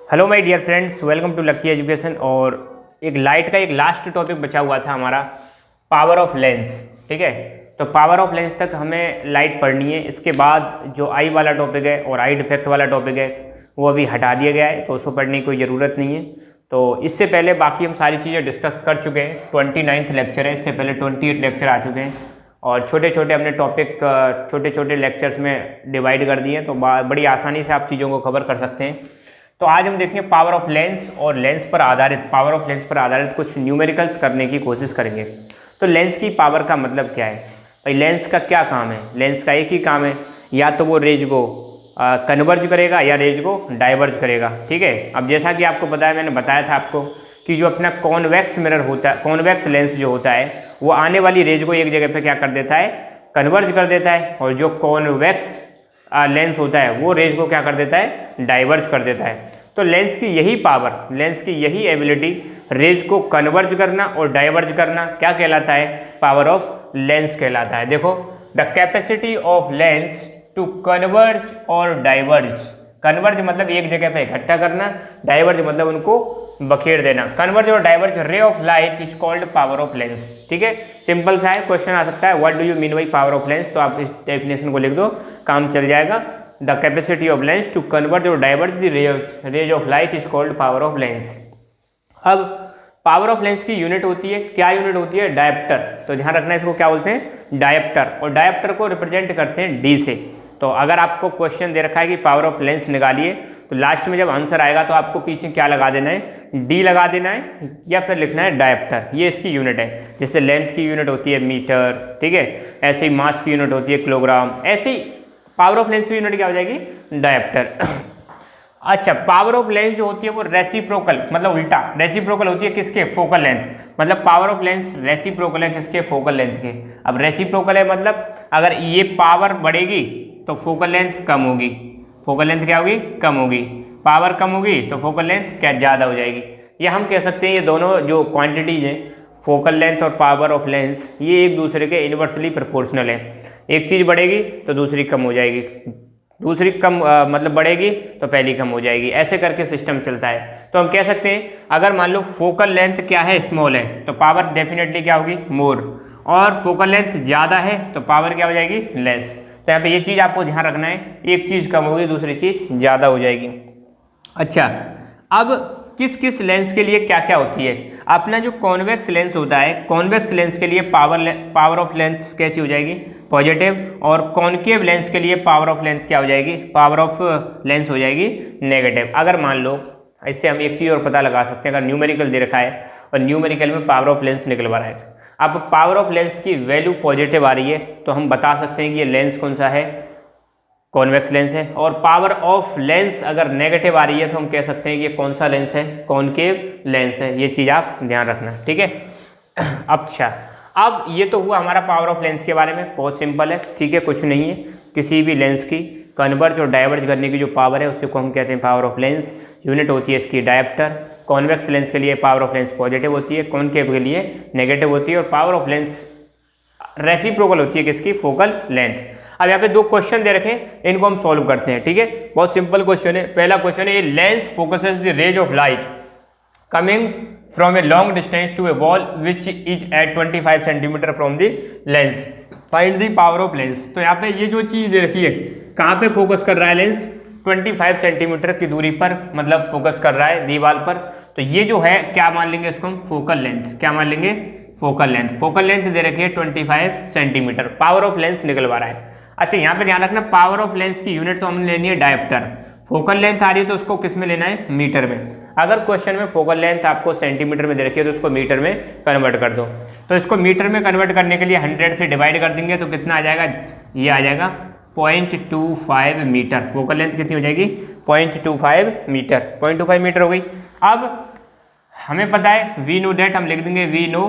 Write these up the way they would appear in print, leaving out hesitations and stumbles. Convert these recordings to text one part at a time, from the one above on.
Hello my dear friends, welcome to Lucky Education. और एक light का एक लास्ट टॉपिक बचा हुआ था हमारा, पावर ऑफ लेंस। ठीक है, तो पावर ऑफ लेंस तक हमें लाइट पढ़नी है। इसके बाद जो आई वाला टॉपिक है और आई डिफेक्ट वाला टॉपिक है वो अभी हटा दिया गया है, तो उसको पढ़ने की कोई ज़रूरत नहीं है। तो इससे पहले बाकी हम सारी चीज़ें डिस्कस कर चुके हैं। 29वां लेक्चर है, इससे पहले 28 लेक्चर आ चुके हैं और छोटे छोटे हमने टॉपिक छोटे छोटे लेक्चर्स में डिवाइड कर दिए हैं, तो बड़ी आसानी से आप चीज़ों को कवर कर सकते हैं। तो आज हम देखेंगे पावर ऑफ लेंस और लेंस पर आधारित पावर ऑफ लेंस पर आधारित कुछ न्यूमेरिकल्स करने की कोशिश करेंगे। तो लेंस की पावर का मतलब क्या है भाई? लेंस का क्या काम है? लेंस का एक ही काम है, या तो वो रेज को कन्वर्ज करेगा या रेज को डाइवर्ज करेगा। ठीक है, अब जैसा कि आपको पता है, मैंने बताया था आपको कि जो अपना कॉन्वेक्स मिरर होता है, कॉन्वेक्स लेंस जो होता है, वो आने वाली रेज को एक जगह पे क्या कर देता है, कन्वर्ज कर देता है। और जो कॉन्वेक्स लेंस होता है वो रेज को क्या कर देता है, डाइवर्ज कर देता है। तो लेंस की यही पावर, लेंस की यही एबिलिटी, रेज को कन्वर्ज करना और डाइवर्ज करना, क्या कहलाता है? पावर ऑफ लेंस कहलाता है। देखो, the capacity of lens to converge और डाइवर्ज। कन्वर्ज मतलब एक जगह पे इकट्ठा करना, डाइवर्ज मतलब उनको बखेर देना। कन्वर्ज और diverge ray of light is called power of lens. ठीक है, सिंपल सा है, क्वेश्चन आ सकता है what do you mean by power of lens, तो आप इस डेफिनेशन को लिख दो, काम चल जाएगा। The capacity of lens to converge और diverge the rays of light is called power of lens. अब पावर ऑफ लेंस की यूनिट होती है, क्या यूनिट होती है? डायप्टर। तो ध्यान रखना, इसको क्या बोलते हैं? डायप्टर। और डायप्टर को रिप्रेजेंट करते हैं डी से। तो अगर आपको क्वेश्चन दे रखा है कि पावर ऑफ लेंस निकालिए, तो लास्ट में जब आंसर आएगा तो आपको पीछे क्या लगा देना है? डी लगा देना है, या फिर लिखना है डायप्टर। ये इसकी यूनिट है। जैसे लेंथ की यूनिट होती है मीटर, ठीक है, ऐसे ही मास की यूनिट होती है किलोग्राम, ऐसे ही पावर ऑफ लेंस की यूनिट क्या हो जाएगी? डायप्टर। अच्छा, पावर ऑफ लेंस जो होती है वो रेसिप्रोकल, मतलब उल्टा, रेसिप्रोकल होती है किसके? Focal length. मतलब पावर ऑफ लेंस रेसिप्रोकल है किसके? फोकल लेंथ के। अब रेसिप्रोकल है मतलब अगर ये पावर बढ़ेगी तो फोकल लेंथ कम होगी, फोकल लेंथ क्या होगी? कम होगी। पावर कम होगी तो फोकल लेंथ क्या? ज़्यादा हो जाएगी। ये हम कह सकते हैं ये दोनों जो क्वांटिटीज हैं, फोकल लेंथ और पावर ऑफ लेंस, ये एक दूसरे के इन्वर्सली प्रोपोर्शनल है। एक चीज़ बढ़ेगी तो दूसरी कम हो जाएगी, दूसरी कम मतलब बढ़ेगी तो पहली कम हो जाएगी, ऐसे करके सिस्टम चलता है। तो हम कह सकते हैं अगर मान लो फोकल लेंथ क्या है? स्मॉल है, तो पावर डेफिनेटली क्या होगी? मोर। और फोकल लेंथ ज़्यादा है तो पावर क्या हो जाएगी? लेस। तो यहाँ पे ये चीज़ आपको ध्यान रखना है, एक चीज़ कम होगी दूसरी चीज़ ज़्यादा हो जाएगी। अच्छा, अब किस किस लेंस के लिए क्या क्या होती है? अपना जो कॉन्वेक्स लेंस होता है, कॉन्वेक्स लेंस के लिए पावर ऑफ लेंस कैसी हो जाएगी? पॉजिटिव। और कॉनकेव लेंस के लिए पावर ऑफ लेंथ क्या हो जाएगी? पावर ऑफ लेंस हो जाएगी नेगेटिव। अगर मान लो, इससे हम एक चीज़ और पता लगा सकते हैं, अगर न्यूमेरिकल दे रखा है और न्यूमेरिकल में पावर ऑफ लेंस निकलवा रहा है, अब पावर ऑफ लेंस की वैल्यू पॉजिटिव आ रही है, तो हम बता सकते हैं कि ये लेंस कौन सा है? कॉन्वेक्स लेंस है। और पावर ऑफ लेंस अगर नेगेटिव आ रही है तो हम कह सकते हैं कि ये कौन सा लेंस है? कॉनकेव लेंस है। ये चीज़ आप ध्यान रखना, ठीक है। अच्छा, अब ये तो हुआ हमारा पावर ऑफ लेंस के बारे में, बहुत सिंपल है, ठीक है, कुछ नहीं है। किसी भी लेंस की कन्वर्ज और डाइवर्ज करने की जो पावर है उससे को हम कहते हैं पावर ऑफ लेंस। यूनिट होती है इसकी डायप्टर। कॉन्वेक्स लेंस के लिए पावर ऑफ लेंस पॉजिटिव होती है, कॉनकेव के लिए नेगेटिव होती है। और पावर ऑफ लेंस रेसिप्रोकल होती है किसकी? Focal length. अब यहाँ पे दो क्वेश्चन दे रखे हैं, इनको हम सॉल्व करते हैं, ठीक है। बहुत सिंपल क्वेश्चन है। पहला क्वेश्चन है, ये lens focuses the rays of light coming from a long distance to a ball which is at 25 centimetre from the lens, find the power of lens. तो यहाँ पे ये जो चीज़ दे रखी है, कहाँ पे फोकस कर रहा है लेंस? 25 सेंटीमीटर की दूरी पर, मतलब फोकस कर रहा है दीवार पर। तो ये जो है क्या मान लेंगे इसको हम? Focal length. क्या मान लेंगे? Focal length. फोकल लेंथ दे रखी है 25 सेंटीमीटर, पावर ऑफ लेंस निकलवा रहा है। अच्छा, यहाँ पे ध्यान रखना, पावर ऑफ लेंस की यूनिट तो हमने लेनी है डायप्टर। फोकल लेंथ आ रही है तो उसको किस में लेना है? मीटर में। अगर क्वेश्चन में फोकल लेंथ आपको सेंटीमीटर में दे रखी है तो उसको मीटर में कन्वर्ट कर दो। तो इसको मीटर में कन्वर्ट करने के लिए 100 से डिवाइड कर देंगे तो कितना आ जाएगा? ये आ जाएगा 0.25 मीटर। फोकल लेंथ कितनी हो जाएगी? 0.25 मीटर। 0.25 मीटर हो गई। अब हमें पता है वी नो दैट, हम लिख देंगे वी नो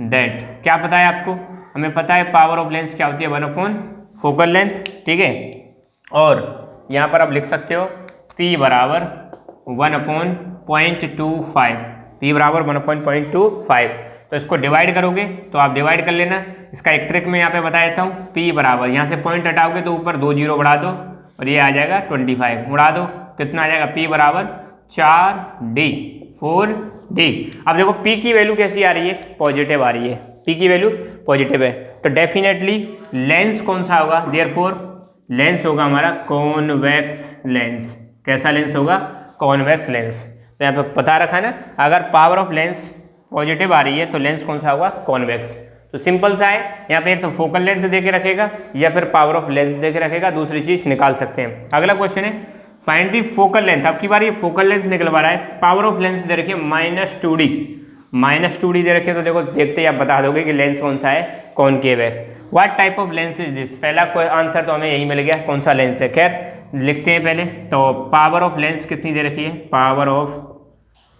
दैट। क्या पता है आपको? हमें पता है पावर ऑफ लेंस क्या होती है? 1/4 फोकल लेंथ, ठीक है। और यहाँ पर आप लिख सकते हो P बराबर 1/0.25, P बराबर 1/0.25। तो इसको डिवाइड करोगे तो आप डिवाइड कर लेना। इसका एक ट्रिक मैं यहाँ पे बता देता हूँ। P बराबर, यहाँ से पॉइंट हटाओगे तो ऊपर 2 जीरो बढ़ा दो और ये आ जाएगा 25, उड़ा दो, कितना आ जाएगा? P बराबर 4D 4D। अब देखो P की वैल्यू कैसी आ रही है, पॉजिटिव आ रही है, P की वैल्यू पॉजिटिव है, तो डेफिनेटली लेंस कौन सा होगा, देयरफॉर लेंस होगा हमारा कॉन्वेक्स लेंस। कैसा लेंस होगा, कॉन्वेक्स लेंस। तो यहाँ पे पता रखा है ना, अगर पावर ऑफ लेंस पॉजिटिव आ रही है तो लेंस कौन सा होगा, कॉन्वेक्स। तो सिंपल सा है, यहाँ पे एक तो फोकल लेंथ दे के रखेगा या फिर पावर ऑफ लेंस दे के रखेगा, दूसरी चीज निकाल सकते हैं। अगला क्वेश्चन है फाइंड दी फोकल लेंथ। अब की बार ये फोकल लेंथ निकलवा रहा है, पावर ऑफ लेंस दे रखिए -2D, -2D दे रखिए, तो देखो देखते ही आप बता दोगे कि लेंस कौन सा है, कॉनकेव है। What type of lens is this, पहला आंसर तो हमें यही मिल गया, कौन सा लेंस है। खैर लिखते हैं पहले, तो पावर ऑफ लेंस कितनी दे रखी है, पावर ऑफ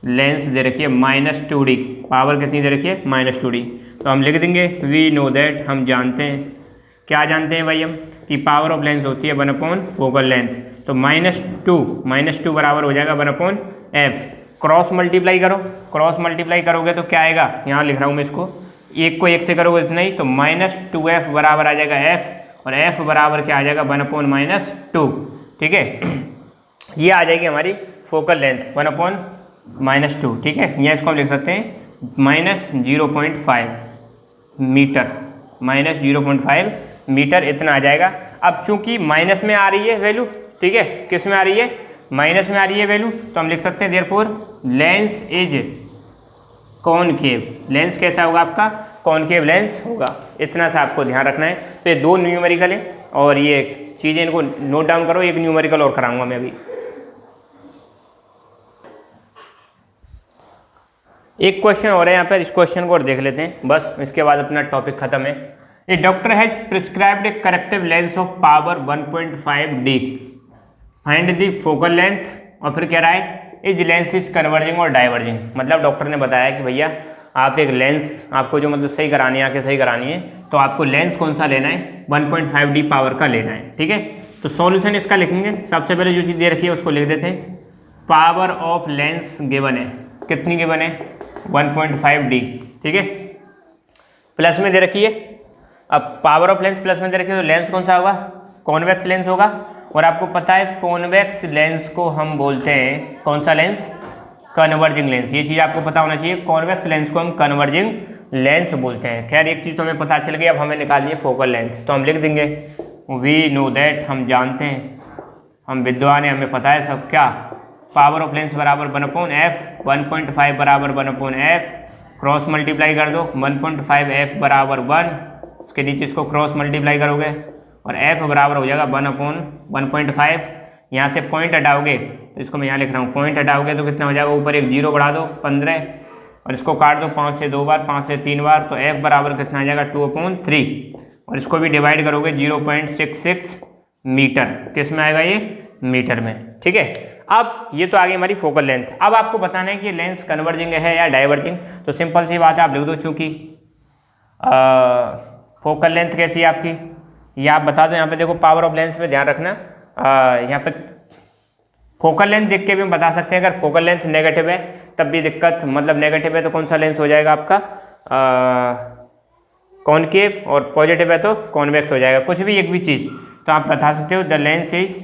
लेंस दे रखी है -2D, पावर कितनी दे रखी है, -2D। तो हम लिख देंगे वी नो दैट, हम जानते हैं, क्या जानते हैं भाई हम, कि पावर ऑफ लेंस होती है 1/, फोकल लेंथ। तो -2 बराबर हो जाएगा 1/f, क्रॉस मल्टीप्लाई करो, क्रॉस मल्टीप्लाई करोगे तो क्या आएगा, यहाँ लिख रहा हूँ मैं इसको, एक को एक से करोगे इतना ही, तो -2f बराबर आ जाएगा f, और f बराबर क्या आ जाएगा 1/-2। ठीक है, ये आ जाएगी हमारी फोकल लेंथ 1/-2। ठीक है, यहाँ इसको हम लिख सकते हैं -0.5 मीटर, -0.5 मीटर इतना आ जाएगा। अब चूंकि माइनस में आ रही है वैल्यू, ठीक है, किस में आ रही है, माइनस में आ रही है वैल्यू, तो हम लिख सकते हैं therefore lens is concave, lens कैसा होगा आपका, कॉनकेव लेंस होगा। इतना सा आपको ध्यान रखना है। तो ये 2 न्यूमेरिकल है और ये चीज़ें इनको नोट डाउन करो, एक न्यूमेरिकल और कराऊंगा मैं अभी। एक क्वेश्चन और है यहाँ पर, इस क्वेश्चन को और देख लेते हैं बस, इसके बाद अपना टॉपिक खत्म है। A doctor has prescribed a corrective lens of power 1.5D, find the focal length, और फिर कह रहा है इज लेंस इज कन्वर्जिंग और डाइवर्जिंग। मतलब डॉक्टर ने बताया कि भैया आप एक लेंस, आपको जो मतलब सही करानी है, आंखें सही करानी है, तो आपको लेंस कौन सा लेना है, 1.5D पावर का लेना है। ठीक है, तो सॉल्यूशन इसका लिखेंगे। सबसे पहले जो चीज़ दे रखी है उसको लिख देते हैं, पावर ऑफ लेंस गिवन है, कितनी गिवन है, 1.5D। ठीक है, प्लस में दे रखी है, अब पावर ऑफ लेंस प्लस में दे रखी है, तो लेंस कौन सा होगा, कॉन्वेक्स लेंस होगा। और आपको पता है कॉन्वेक्स लेंस को हम बोलते हैं कौन सा लेंस, कन्वर्जिंग लेंस। ये चीज़ आपको पता होना चाहिए, कॉन्वेक्स लेंस को हम कन्वर्जिंग लेंस बोलते हैं। खैर एक चीज़ तो हमें पता चल गई, अब हमें निकालनी है फोकल लेंथ, तो हम लिख देंगे वी नो दैट, हम जानते हैं, हम विद्वान हैं, हमें पता है सब, क्या, पावर ऑफ लेंस बराबर 1/f, 1.5 बराबर 1/f, क्रॉस मल्टीप्लाई कर दो, 1.5f बराबर 1, इसके नीचे इसको क्रॉस मल्टीप्लाई करोगे और f बराबर हो जाएगा 1/1.5। यहाँ से पॉइंट हटाओगे, तो इसको मैं यहाँ लिख रहा हूँ, पॉइंट हटाओगे तो कितना हो जाएगा, ऊपर एक 0 बढ़ा दो 15, और इसको काट दो 5 से 2 बार, 5 से 3 बार, तो f बराबर कितना आ जाएगा 2/3, और इसको भी डिवाइड करोगे 0.66 मीटर, किस में आएगा ये, मीटर में। ठीक है, अब ये तो आ गई हमारी फोकल लेंथ। अब आपको बताना है कि लेंस कन्वर्जिंग है या डाइवर्जिंग, तो सिंपल सी बात है, आप लिख दो, चूंकि फोकल लेंथ कैसी है आपकी, ये आप बता दो। यहाँ पे देखो पावर ऑफ लेंस में ध्यान रखना, यहाँ पे फोकल लेंथ देख के भी हम बता सकते हैं, अगर फोकल लेंथ नेगेटिव है तब भी दिक्कत, मतलब नेगेटिव है तो कौन सा लेंस हो जाएगा आपका, कॉनकेव, और पॉजिटिव है तो कॉन्वेक्स हो जाएगा, कुछ भी एक भी चीज़ तो आप बता सकते हो। The lens is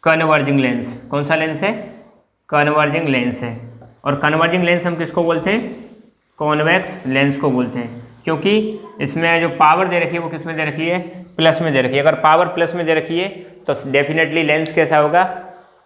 converging lens, कौन सा लेंस है, कन्वर्जिंग लेंस है। और कन्वर्जिंग लेंस हम किसको बोलते हैं, कॉन्वेक्स लेंस को बोलते हैं, क्योंकि इसमें जो पावर दे रखी है वो किस में दे रखी है, प्लस में दे रखी है। अगर पावर प्लस में दे रखी है तो डेफिनेटली लेंस कैसा होगा,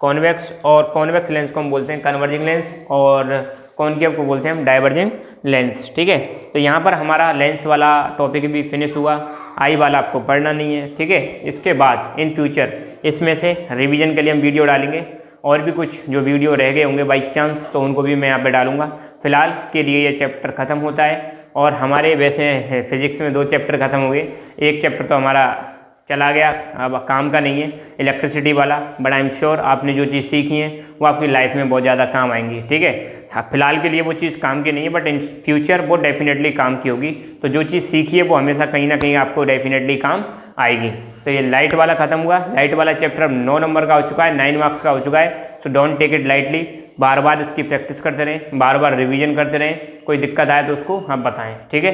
कॉन्वेक्स, और कॉन्वेक्स लेंस को हम बोलते हैं कन्वर्जिंग लेंस, और कॉनकेव को बोलते हैं हम डाइवर्जिंग लेंस। ठीक है, तो यहाँ पर हमारा लेंस वाला टॉपिक भी फिनिश हुआ, आई वाला आपको पढ़ना नहीं है। ठीक है, इसके बाद इन फ्यूचर इसमें से रिवीजन के लिए हम वीडियो डालेंगे, और भी कुछ जो वीडियो रह गए होंगे बाई चांस तो उनको भी मैं यहाँ पे डालूंगा। फिलहाल के लिए ये चैप्टर ख़त्म होता है, और हमारे वैसे फिजिक्स में 2 चैप्टर ख़त्म हो गए, एक चैप्टर तो हमारा चला गया, अब काम का नहीं है, इलेक्ट्रिसिटी वाला, बट आई एम श्योर आपने जो चीज़ सीखी है वो आपकी लाइफ में बहुत ज़्यादा काम आएंगी। ठीक है, हाँ फिलहाल के लिए वो चीज़ काम की नहीं है, बट इन फ्यूचर वो डेफिनेटली काम की होगी। तो जो चीज़ सीखी है वो हमेशा कहीं ना कहीं आपको डेफिनेटली काम आएगी। तो ये लाइट वाला खत्म हुआ, लाइट वाला चैप्टर 9 नंबर का हो चुका है, 9 मार्क्स का हो चुका है। So don't take it lightly, बार बार इसकी प्रैक्टिस करते रहें, बार बार रिवीजन करते रहें, कोई दिक्कत आए तो उसको हम बताएं। ठीक है,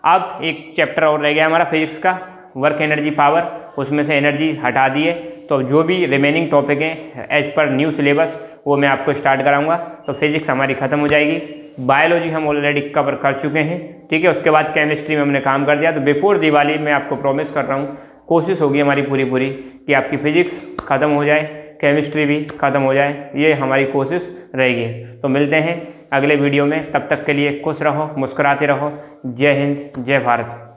अब एक चैप्टर और रह गया हमारा फिजिक्स का, वर्क एनर्जी पावर, उसमें से एनर्जी हटा दिए। तो जो भी रिमेनिंग टॉपिक हैं एज पर न्यू सिलेबस वो मैं आपको स्टार्ट कराऊंगा। तो फिजिक्स हमारी ख़त्म हो जाएगी, बायोलॉजी हम ऑलरेडी कवर कर चुके हैं, ठीक है। उसके बाद केमिस्ट्री में हमने काम कर दिया। तो बिफोर दिवाली मैं आपको प्रॉमिस कर रहा हूँ, कोशिश होगी हमारी पूरी कि आपकी फिजिक्स ख़त्म हो जाए, केमिस्ट्री भी ख़त्म हो जाए, ये हमारी कोशिश रहेगी। तो मिलते हैं अगले वीडियो में, तब तक के लिए खुश रहो, मुस्कुराते रहो। जय हिंद, जय भारत।